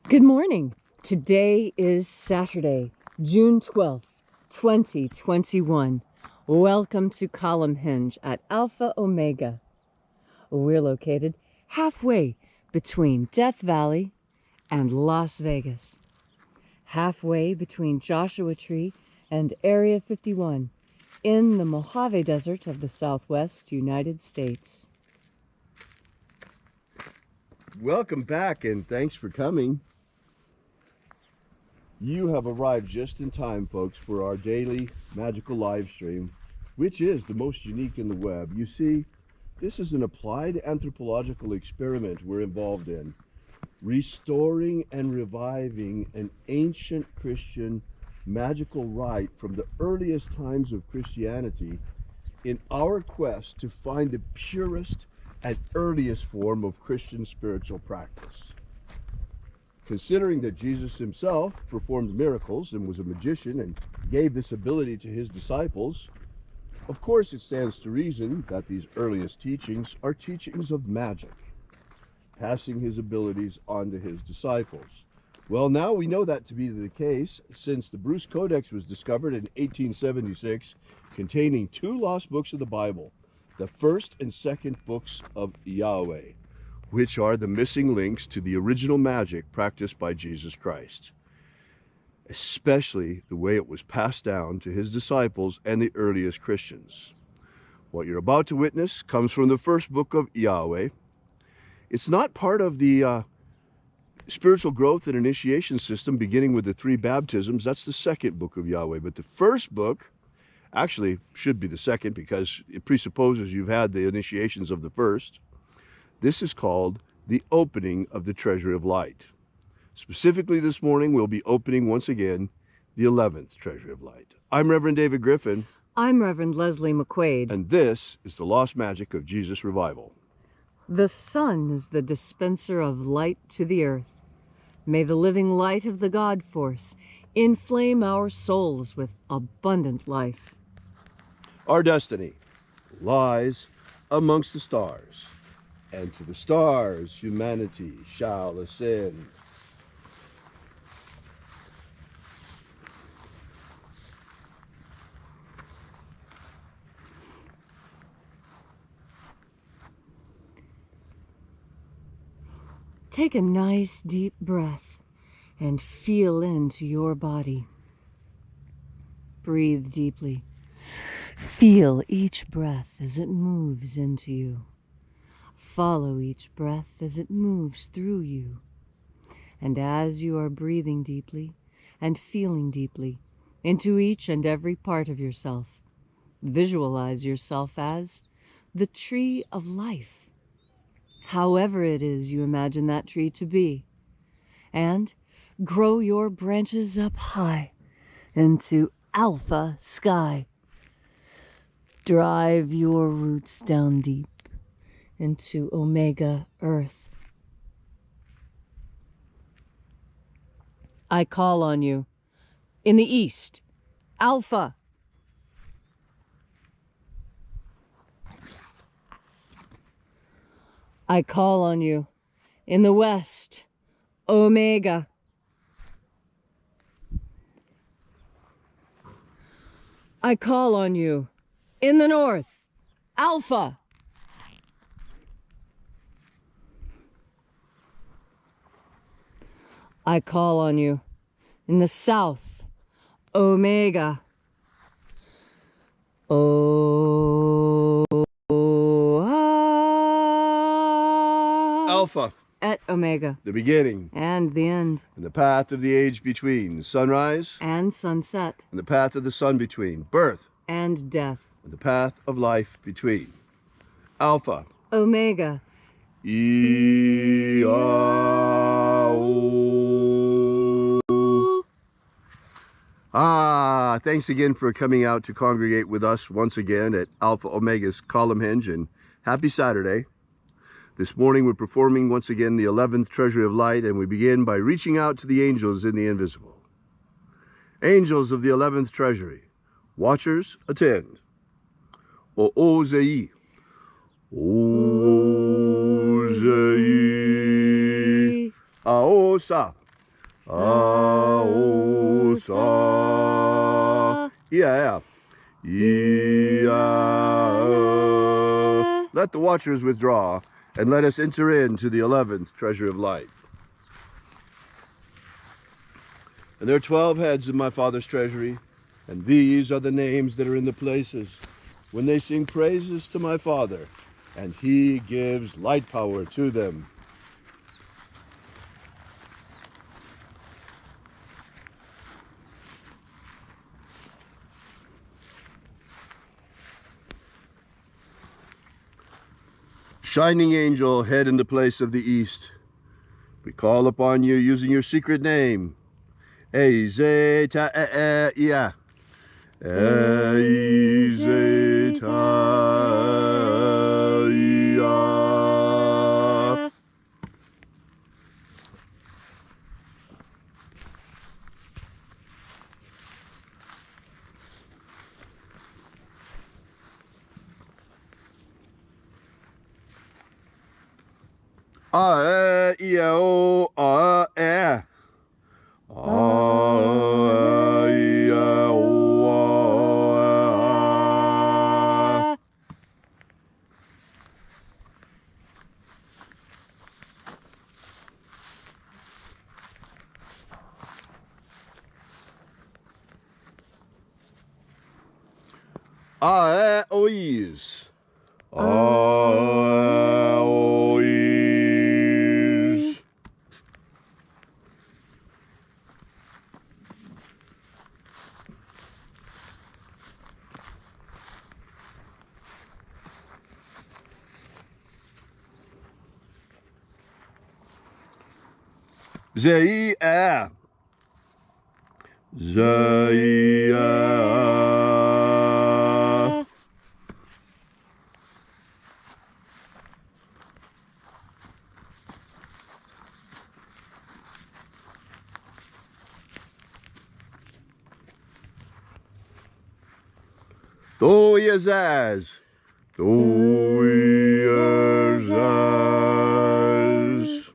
Good morning. Today is Saturday, June 12th, 2021. Welcome to Column Hinge at Alpha Omega. We're located halfway between Death Valley and Las Vegas. Halfway between Joshua Tree and Area 51 in the Mojave Desert of the Southwest United States. Welcome back and thanks for coming. You have arrived just in time, folks, for our daily magical live stream, which is the most unique in the web. You see, this is an applied anthropological experiment we're involved in, restoring and reviving an ancient Christian magical rite from the earliest times of Christianity in our quest to find the purest and earliest form of Christian spiritual practice. Considering that Jesus himself performed miracles and was a magician and gave this ability to his disciples, of course it stands to reason that these earliest teachings are teachings of magic, passing his abilities on to his disciples. Well, now we know that to be the case since the Bruce Codex was discovered in 1876, containing two lost books of the Bible, the first and second books of Yahweh, which are the missing links to the original magic practiced by Jesus Christ, especially the way it was passed down to his disciples and the earliest Christians. What you're about to witness comes from the first book of Yahweh. It's not part of the spiritual growth and initiation system beginning with the three baptisms. That's the second book of Yahweh. But the first book actually should be the second because it presupposes you've had the initiations of the first. This is called the opening of the Treasury of Light. Specifically this morning, we'll be opening once again the 11th Treasury of Light. I'm Reverend David Griffin. I'm Reverend Leslie McQuaid. And this is the Lost Magic of Jesus Revival. The sun is the dispenser of light to the earth. May the living light of the God force inflame our souls with abundant life. Our destiny lies amongst the stars, and to the stars humanity shall ascend. Take a nice deep breath and feel into your body. Breathe deeply. Feel each breath as it moves into you. Follow each breath as it moves through you. And as you are breathing deeply and feeling deeply into each and every part of yourself, visualize yourself as the tree of life, however it is you imagine that tree to be, and grow your branches up high into alpha sky. Drive your roots down deep into omega earth. I call on you in the east, alpha. I call on you in the west, omega. I call on you in the north, alpha. I call on you in the south, omega. Alpha. At omega. The beginning. And the end. And the path of the age between. Sunrise. And sunset. And the path of the sun between. Birth. And death. And the path of life between. Alpha. Omega. Thanks again for coming out to congregate with us once again at Alpha Omega's Column Hinge, and happy Saturday. This morning we're performing once again the 11th Treasury of Light, and we begin by reaching out to the angels in the invisible. Angels of the 11th Treasury, watchers attend. O-O-Zei. O-Zei. Aosa. Sa. Yeah. Let the watchers withdraw, and let us enter into the 11th treasure of light. And there are 12 heads in my Father's treasury, and these are the names that are in the places when they sing praises to my Father, and he gives light power to them. Shining angel, head in the place of the east, we call upon you using your secret name. Ezeta-ia. Ezeta-ia. A-e-i-o, a-e. A-e-i-o, a-e. A-e-ois. A-e-ois. Zei-a. Zei-a. Do-ye-zaz. Do-ye-zaz.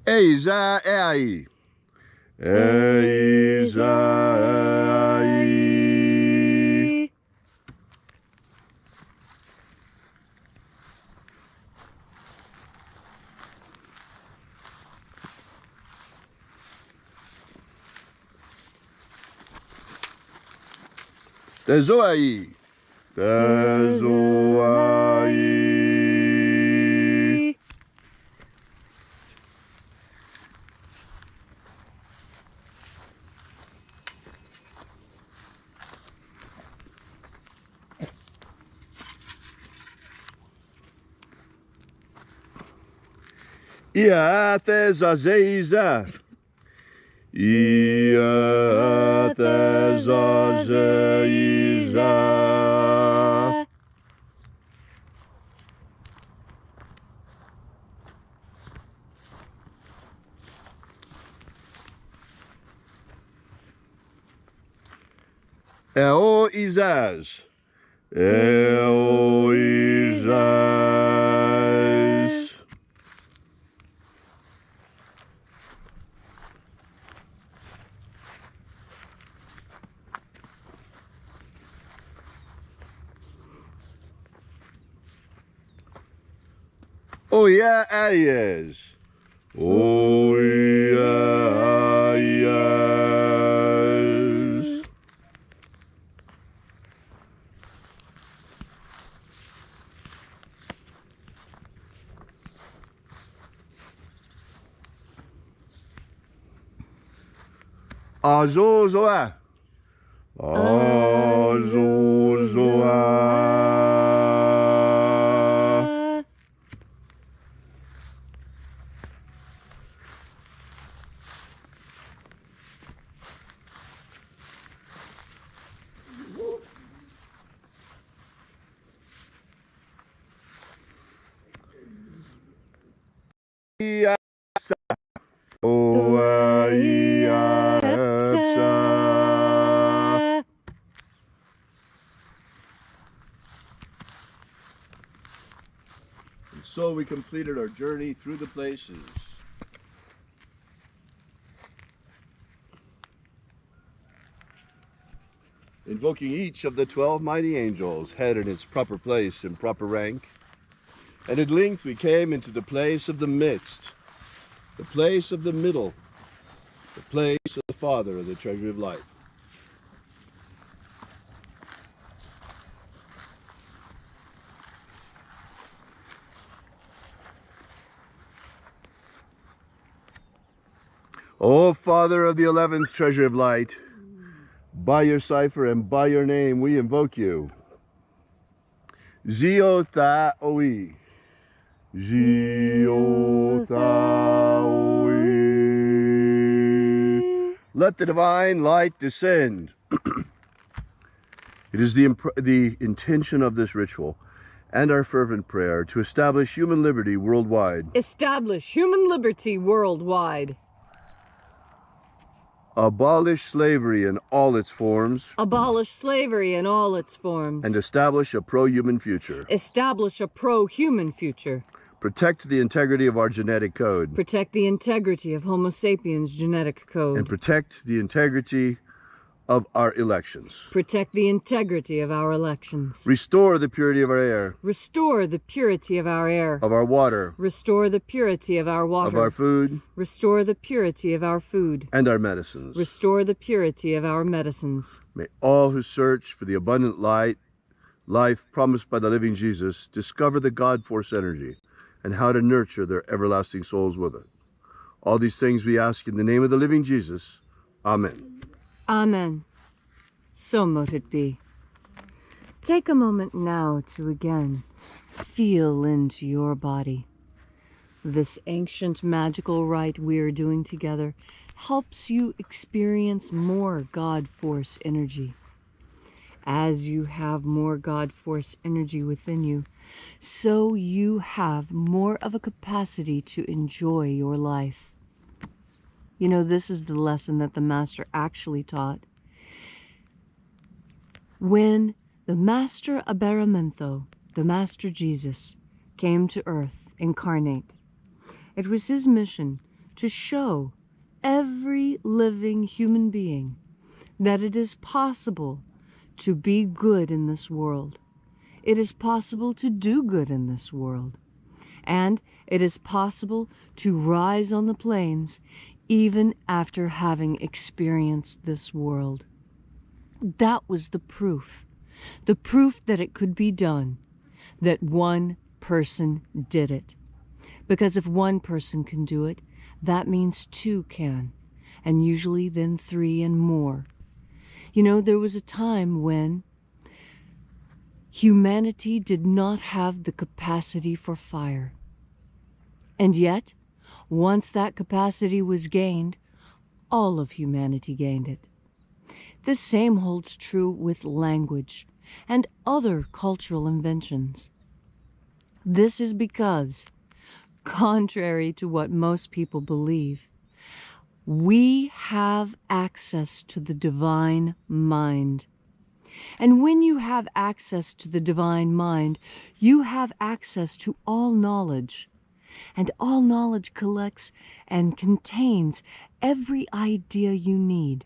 Ei-za-ei. Ei-za-ei. Tezoai. Tezoai. Ia-tezazeiza. Ia-tezazeiza. Eo-izaz. Eo-izaz. O-yeah-ayes. O-yeah-ayes. Azozoa. Azozoa. Iya-sa. Oh, iya-sa. So we completed our journey through the places. Invoking each of the 12 mighty angels, head in its proper place and proper rank. And at length we came into the place of the midst, the place of the middle, the place of the Father of the treasury of life. O Father of the 11th treasury of light, by your cipher and by your name we invoke you. Zio Tha Oi. Zio Tha Oi. Let the divine light descend. It is the intention of this ritual and our fervent prayer to establish human liberty worldwide. Establish human liberty worldwide. Abolish slavery in all its forms. Abolish slavery in all its forms. And establish a pro-human future. Establish a pro-human future. Protect the integrity of our genetic code. Protect the integrity of Homo sapiens' genetic code. And protect the integrity of our elections. Protect the integrity of our elections. Restore the purity of our air. Restore the purity of our air. Of our water. Restore the purity of our water. Of our food. Restore the purity of our food. And our medicines. Restore the purity of our medicines. May all who search for the abundant life promised by the living Jesus, discover the God force energy and how to nurture their everlasting souls with it. All these things we ask in the name of the living Jesus. Amen. Amen. So mote it be. Take a moment now to again feel into your body. This ancient magical rite we are doing together helps you experience more God force energy. As you have more God force energy within you, so you have more of a capacity to enjoy your life. You know, this is the lesson that the Master actually taught. When the Master Aberamento, the Master Jesus, came to earth incarnate, it was his mission to show every living human being that it is possible to be good in this world. It is possible to do good in this world. And it is possible to rise on the plains even after having experienced this world. That was the proof that it could be done, that one person did it. Because if one person can do it, that means two can, and usually then three and more. You know, there was a time when humanity did not have the capacity for fire. And yet, once that capacity was gained, all of humanity gained it. The same holds true with language and other cultural inventions. This is because, contrary to what most people believe, we have access to the divine mind. And when you have access to the divine mind, you have access to all knowledge. And all knowledge collects and contains every idea you need.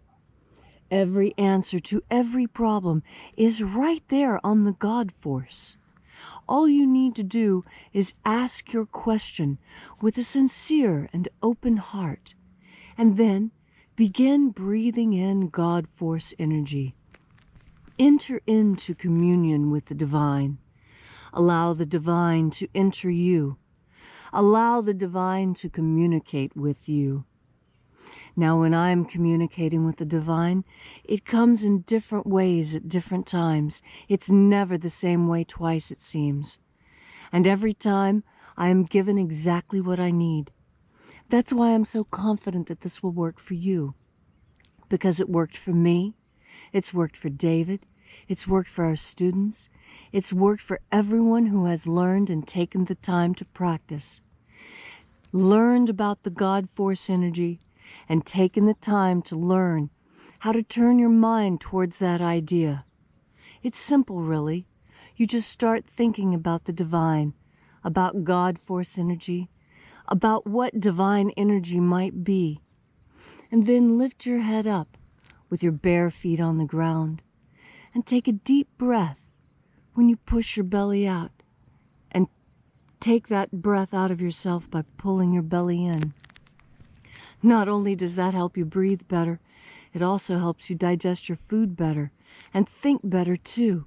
Every answer to every problem is right there on the God force. All you need to do is ask your question with a sincere and open heart, and then begin breathing in God force energy. Enter into communion with the divine. Allow the divine to enter you. Allow the divine to communicate with you. Now, when I'm communicating with the divine, it comes in different ways at different times. It's never the same way twice, it seems. And every time, I am given exactly what I need. That's why I'm so confident that this will work for you. Because it worked for me. It's worked for David. It's worked for our students. It's worked for everyone who has learned and taken the time to practice. Learned about the God force energy and taken the time to learn how to turn your mind towards that idea. It's simple, really. You just start thinking about the divine, about God force energy, about what divine energy might be. And then lift your head up with your bare feet on the ground and take a deep breath when you push your belly out. And take that breath out of yourself by pulling your belly in. Not only does that help you breathe better, it also helps you digest your food better and think better too.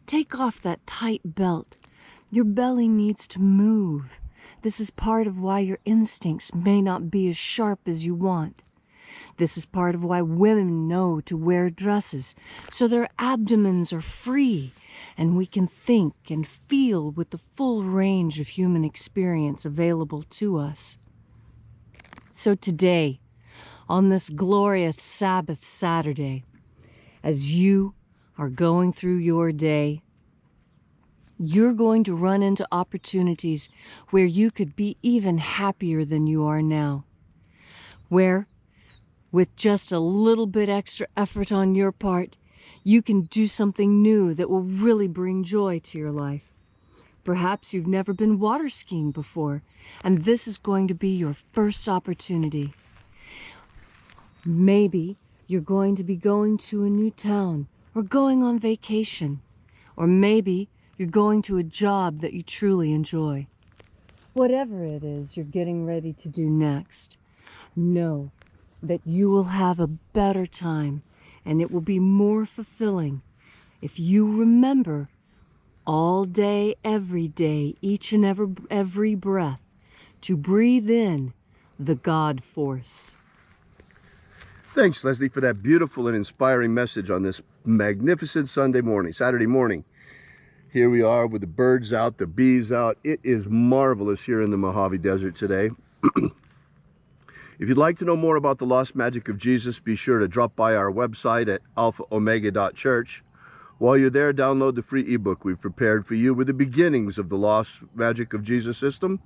Take off that tight belt. Your belly needs to move. This is part of why your instincts may not be as sharp as you want. This is part of why women know to wear dresses, so their abdomens are free and we can think and feel with the full range of human experience available to us. So today, on this glorious Sabbath Saturday, as you are going through your day, you're going to run into opportunities where you could be even happier than you are now. Where, with just a little bit extra effort on your part, you can do something new that will really bring joy to your life. Perhaps you've never been water skiing before, and this is going to be your first opportunity. Maybe you're going to be going to a new town or going on vacation, or maybe you're going to a job that you truly enjoy. Whatever it is you're getting ready to do next, know that you will have a better time and it will be more fulfilling if you remember all day, every day, each and every breath, to breathe in the God force. Thanks, Leslie, for that beautiful and inspiring message on this magnificent Saturday morning. Here we are with the birds out, the bees out. It is marvelous here in the Mojave Desert today. If you'd like to know more about the lost magic of Jesus, be sure to drop by our website at alphaomega.church. While you're there, download the free ebook we've prepared for you with the beginnings of the lost magic of Jesus system,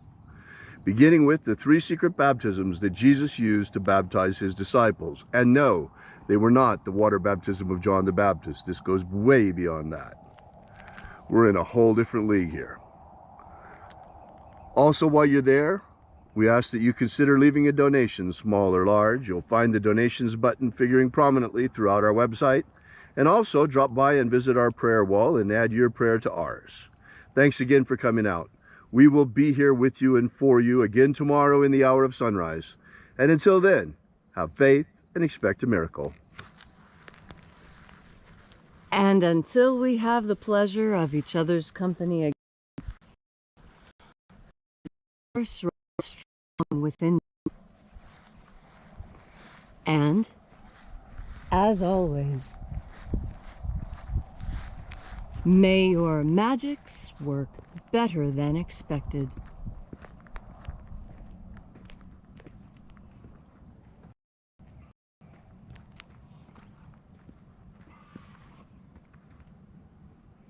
beginning with the 3 secret baptisms that Jesus used to baptize his disciples. And no, they were not the water baptism of John the Baptist. This goes way beyond that. We're in a whole different league here. Also, while you're there, we ask that you consider leaving a donation, small or large. You'll find the donations button figuring prominently throughout our website. And also drop by and visit our prayer wall and add your prayer to ours. Thanks again for coming out. We will be here with you and for you again tomorrow in the hour of sunrise. And until then, have faith and expect a miracle. And until we have the pleasure of each other's company again, force strong within you. And, as always, may your magics work better than expected.